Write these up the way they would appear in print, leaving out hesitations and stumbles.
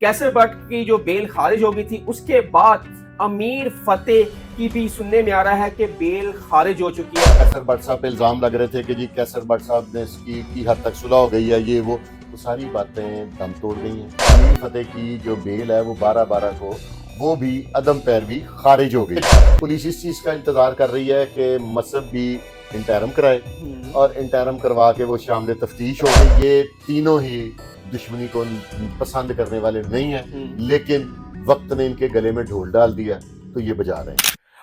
कैसर but की जो bell खारिज हो गई थी, उसके बाद अमीर फतेह की भी सुनने में आ रहा है कि बेल खारिज हो चुकी है। कैसर बट साहब पे इल्ज़ाम लग रहे थे कि जी कैसर बट साहब ने इसकी की हद तक सुलह हो गई है, ये वो सारी बातें दम तोड़ गई हैं। अमीर फतेह की जो बेल है वो 12/12 को वो भी अदम पैरवी खारिज हो गई। पुलिस इस चीज़ का इंतज़ार कर रही है कि मसब भी इंटरम कराए और इंटरम करवा के वो शामिल तफ्तीश हो गई। ये तीनों ही दुश्मनी को पसंद करने वाले नहीं हैं, लेकिन वक्त ने इनके गले में ढोल डाल दिया तो ये बजा रहे हैं।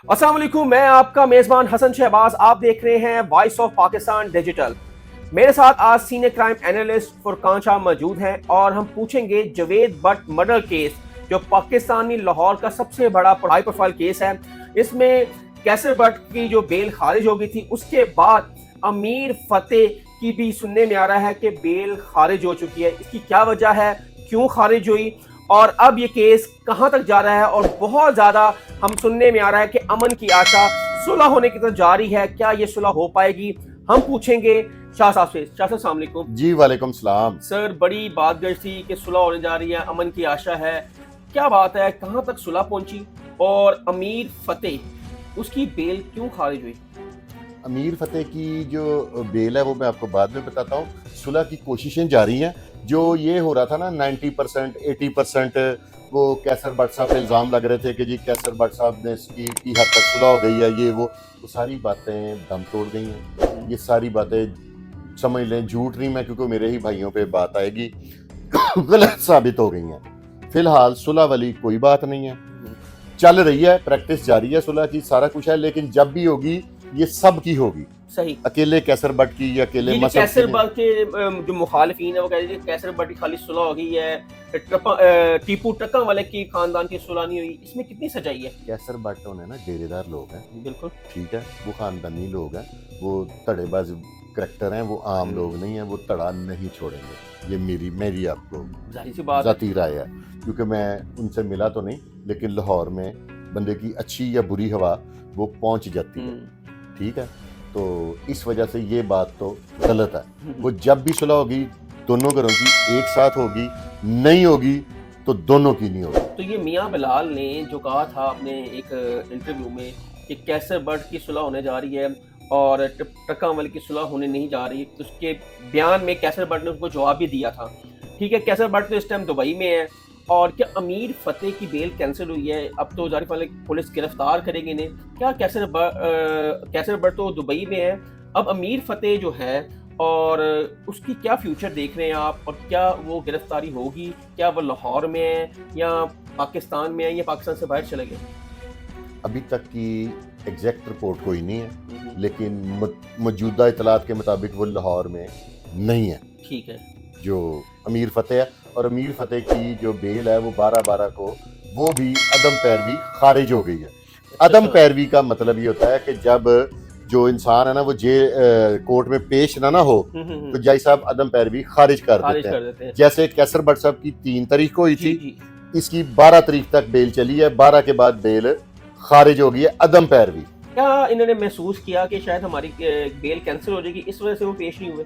अस्सलाम वालेकुम, मैं आपका मेजबान हसन शहबाज। आप देख रहे हैं वॉइस ऑफ पाकिस्तान डिजिटल। मेरे साथ आज senior crime analyst Furqan Shah मौजूद हैं और हम पूछेंगे जवेद बट मर्डर केस, जो पाकिस्तानी लाहौर का सबसे बड़ा हाई प्रोफाइल केस है। इसमें कैसर बट की जो बेल खारिज हो गई थी, उसके बाद अमीर फतेह की भी सुनने में आ रहा है कि बेल खारिज हो चुकी है। इसकी क्या वजह है, क्यों खारिज हुई और अब ये केस कहां तक जा रहा है। और बहुत ज्यादा हम सुनने में आ रहा है कि अमन की आशा सुलह होने की तरफ जारी है। क्या ये सुलह हो पाएगी, हम पूछेंगे शाह साहब से। शाह साहब अस्सलाम वालेकुम। जी वालेकुम सलाम। सर, बड़ी बात गर्ज थी कि सुलह होने जा रही है, अमन की आशा है। क्या बात है, कहां तक सुलह पहुंची और अमीर फतेह उसकी बेल क्यों खारिज हुई? अमीर फतेह की जो बेल है वो मैं आपको बाद में बताता हूँ। सुलह की कोशिशें जारी हैं। जो ये हो रहा था ना 90% 80% वो कैसर बट साहब पे इल्ज़ाम लग रहे थे कि जी कैसर बट साहब ने इसकी की हद तक सुलह हो गई है, ये वो सारी बातें दम तोड़ गई हैं। ये सारी बातें समझ लें झूठ नहीं, मैं क्योंकि मेरे ही भाइयों पे बात आएगी, गलत साबित हो गई हैं। फिलहाल सुलह वाली कोई बात नहीं है, चल रही है, प्रैक्टिस जारी है सुलह की, सारा कुछ है। लेकिन जब भी होगी ये सब की होगी, सही। अकेले कैसर बट की या अकेले ये मसद कैसर की बट के जो मुखालिफिन है वो कहते हैं कैसर बट की खाली सुलह हो गई है, टीपू टक्का वाले की खानदान की सुलह नहीं हुई। इसमें कितनी सच्चाई है? कैसर बट होने ना डेरेदार लोग हैं, बिल्कुल ठीक है, वो खानदानी लोग हैं, वो धड़ेबाज करैक्टर हैं, वो आम लोग नहीं हैं, वो धड़ा नहीं छोड़ेंगे। ये मेरी आपको जाहिर सी बात जाती राय है, क्योंकि मैं उनसे मिला तो नहीं, लेकिन लाहौर में बंदे की अच्छी या बुरी हवा वो पहुंच जाती है, ठीक है। तो इस वजह से ये बात तो गलत है। वो जब भी सुलह होगी दोनों घरों की एक साथ होगी, नहीं होगी तो दोनों की नहीं होगी। तो ये मियां बिलाल ने जो कहा था अपने एक इंटरव्यू में कि कैसर बट की सुलह होने जा रही है और टक्का वाले की सुलह होने नहीं जा रही, तो उसके बयान में कैसर बट ने उसको जवाब भी दिया था। ठीक है, कैसर बट तो इस टाइम दुबई में है। और क्या अमीर फतेह की बेल कैंसिल हुई है? अब तो जाहिर वाले पुलिस गिरफ्तार करेगी इन्हें। क्या कैसर बट तो दुबई में है, अब अमीर फतेह जो है और उसकी क्या फ्यूचर देख रहे हैं आप? और क्या वो गिरफ्तारी होगी? क्या वो लाहौर में है या पाकिस्तान में है या पाकिस्तान से बाहर चले गए? अभी तक की एग्जैक्ट रिपोर्ट कोई नहीं है, लेकिन मौजूदा इतलात के मुताबिक वो लाहौर में नहीं है। ठीक है। जो अमीर फतेह है, और अमीर फतेह की जो बेल है वो 12/12 को वो भी अदम पैरवी खारिज हो गई है। अदम पैरवी का मतलब ये होता है कि जब जो इंसान है ना वो कोर्ट में पेश ना हो तो जज साहब अदम पैरवी खारिज कर देते हैं। जैसे कैसर बट साहब की 3 तारीख को हुई थी, इसकी 12 तारीख तक बेल चली है, 12 के बाद बेल खारिज हो गई है अदम पैरवी। क्या इन्होंने महसूस किया कि शायद हमारी बेल कैंसिल हो जाएगी, इस वजह से वो पेश नहीं हुए?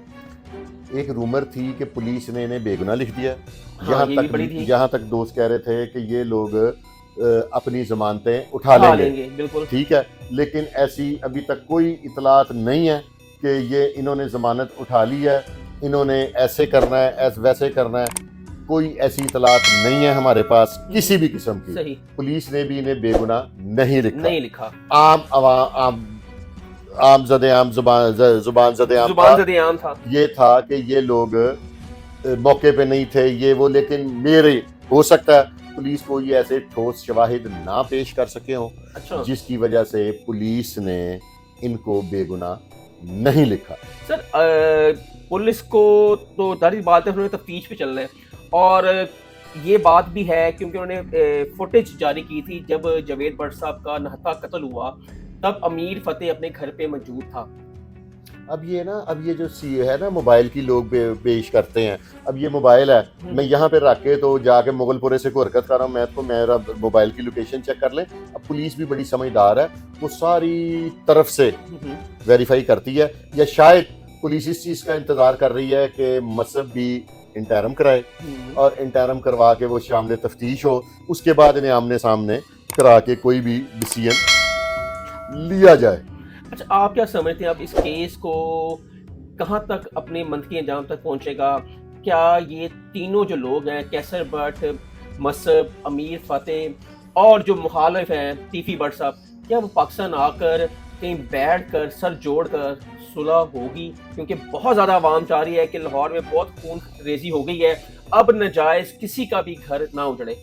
एक रूमर थी कि पुलिस ने इन्हें बेगुनाह लिख दिया। हाँ, यहाँ तक दोस्त कह रहे थे कि ये लोग अपनी जमानतें उठा लेंगे। बिल्कुल ठीक है, लेकिन ऐसी अभी तक कोई इतलात नहीं है कि ये इन्होंने जमानत उठा ली है, इन्होंने ऐसे करना है वैसे करना है। कोई ऐसी इतलात नहीं है हमारे पास किसी भी किस्म की। सही। पुलिस ने भी इन्हें बेगुनाह नहीं लिखा। आम जुबान जदे आम था। ये था कि ये लोग मौके पे नहीं थे, ये वो, लेकिन मेरे हो सकता है पुलिस को ये ऐसे ठोस शवाहिद ना पेश कर सके हों। अच्छा। जिसकी वजह से पुलिस ने इनको बेगुनाह नहीं लिखा। सर, पुलिस को तो जाहिर बात है उन्होंने तफ्तीश पे चलना है, और ये बात भी है क्योंकि उन्होंने फुटेज जारी की थी जब जवेद बट साहब का नाहता कत्ल हुआ, तब अमीर फतेह अपने घर पे मौजूद था। अब ये जो सी है ना, मोबाइल की लोग पेश करते हैं। अब ये मोबाइल है, मैं यहाँ पे रख के तो जाके मुगलपुरे से कोई हरकत कर रहा हूँ, मैं तो मेरा मोबाइल की लोकेशन चेक कर लें। अब पुलिस भी बड़ी समझदार है, वो सारी तरफ से वेरीफाई करती है। या शायद पुलिस इस चीज़ का इंतज़ार कर रही है कि मसब भी इंटरम कराए और इंटरम करवा के वो शामिल तफ्तीश हो, उसके बाद इन्हें आमने सामने करा के कोई भी डिसीजन लिया जाए। अच्छा, आप क्या समझते हैं, आप इस केस को कहाँ तक अपने मंतकी अंजाम तक पहुंचेगा? क्या ये तीनों जो लोग हैं, कैसर बट, मसब, अमीर फतेह और जो मुखालिफ हैं तीफी बट साहब, क्या वो पाकिस्तान आकर कहीं बैठ कर सर जोड़ कर सुलह होगी? क्योंकि बहुत ज़्यादा आवाम चाह रही है कि लाहौर में बहुत खून रेजी हो गई है, अब नजायज़ किसी का भी घर ना उजड़े।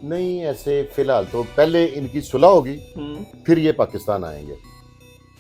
नहीं, ऐसे फिलहाल तो पहले इनकी सुलह होगी, फिर ये पाकिस्तान आएंगे।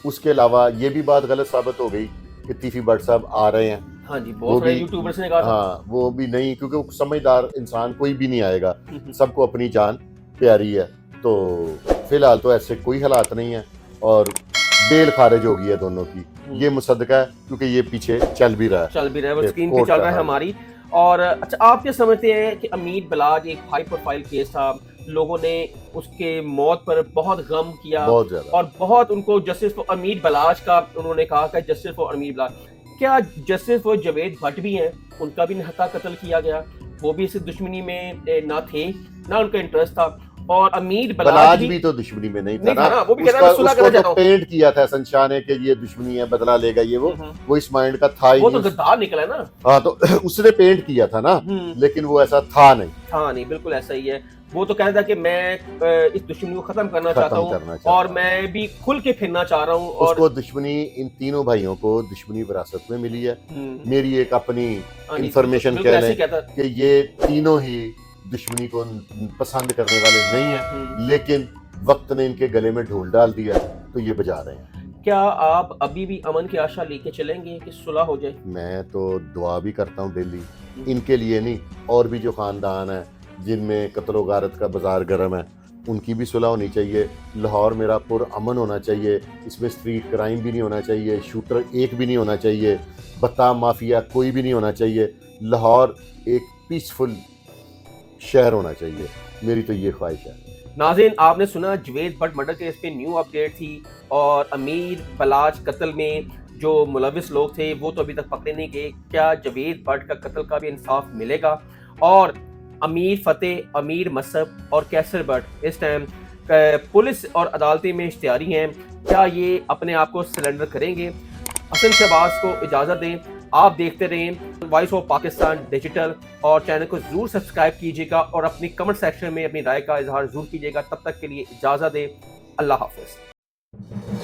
उसके अलावा ये भी बात गलत साबित हो गई कि तीफी बट साहब आ रहे हैं। हाँ जी, बहुत सारे यूट्यूबर्स ने कहा था। हाँ, वो भी नहीं, क्योंकि वो समझदार इंसान कोई भी नहीं आएगा, सबको अपनी जान प्यारी है। तो फिलहाल तो ऐसे कोई हालात नहीं है और बेल खारिज हो गई है दोनों की, ये मुसद्दका है, क्योंकि ये पीछे चल भी रहा है, वो स्क्रीन पे चल रहा है हमारी। और अच्छा, आप क्या समझते हैं कि अमीर बलाज एक हाई प्रोफाइल केस था, लोगों ने उसके मौत पर बहुत गम किया, बहुत ज्यादा, और बहुत उनको जस्टिस फॉर अमीर बलाज का उन्होंने कहा कि जस्टिस फॉर अमीर बलाज। क्या जस्टिस फॉर जवेद भट्ट भी हैं, उनका भी निहत्था कत्ल किया गया, वो भी इस दुश्मनी में ना थे, ना उनका इंटरेस्ट था। और अमीर बलाज भी तो दुश्मनी में नहीं था ना, वो भी कह रहा है सुलह करना चाहता हूं। पेंट किया था हसन शाह ने कि ये दुश्मनी है, बदला लेगा ये वो इस माइंड का था ही वो नहीं। तो गद्दार निकला है ना। हाँ, तो उसने पेंट किया था ना, लेकिन वो ऐसा था नहीं, बिल्कुल ऐसा ही है। वो तो कह रहा था कि मैं इस दुश्मनी को खत्म करना चाहता हूँ और मैं भी खुल के फिरना चाह रहा हूँ। और उसको दुश्मनी, इन तीनों भाइयों को दुश्मनी विरासत में मिली है। मेरी एक अपनी इंफॉर्मेशन कह लें कि ये तीनों ही दुश्मनी को पसंद करने वाले नहीं है, लेकिन वक्त ने इनके गले में ढोल डाल दिया तो ये बजा रहे हैं। क्या आप अभी भी अमन की आशा लेके चलेंगे कि सुलह हो जाए? मैं तो दुआ भी करता हूँ डेली, इनके लिए नहीं, और भी जो खानदान है जिनमें कत्ल गारत का बाजार गर्म है, उनकी भी सुलह होनी चाहिए। लाहौर मेरा पुरअमन होना चाहिए, इसमें स्ट्रीट क्राइम भी नहीं होना चाहिए, शूटर एक भी नहीं होना चाहिए, बता माफिया कोई भी नहीं होना चाहिए। लाहौर एक पीसफुल शहर होना चाहिए, मेरी तो ये ख्वाहिश है। नाज़रीन, आपने सुना जवेद भट्ट मर्डर केस पे न्यू अपडेट थी, और अमीर बलाज कत्ल में जो मुलविस लोग थे वो तो अभी तक पकड़े नहीं गए। क्या जवेद भट्ट का कत्ल का भी इंसाफ मिलेगा? और अमीर फतेह, अमीर मसब और कैसर भट्ट इस टाइम पुलिस और अदालतें में इश्तिहारी हैं, क्या ये अपने आप को सरेंडर करेंगे? हसन शहबाज को इजाज़त दें। आप देखते रहें वॉइस ऑफ पाकिस्तान डिजिटल, और चैनल को जरूर सब्सक्राइब कीजिएगा और अपनी कमेंट सेक्शन में अपनी राय का इजहार जरूर कीजिएगा। तब तक के लिए इजाज़त दें। अल्लाह हाफिज़।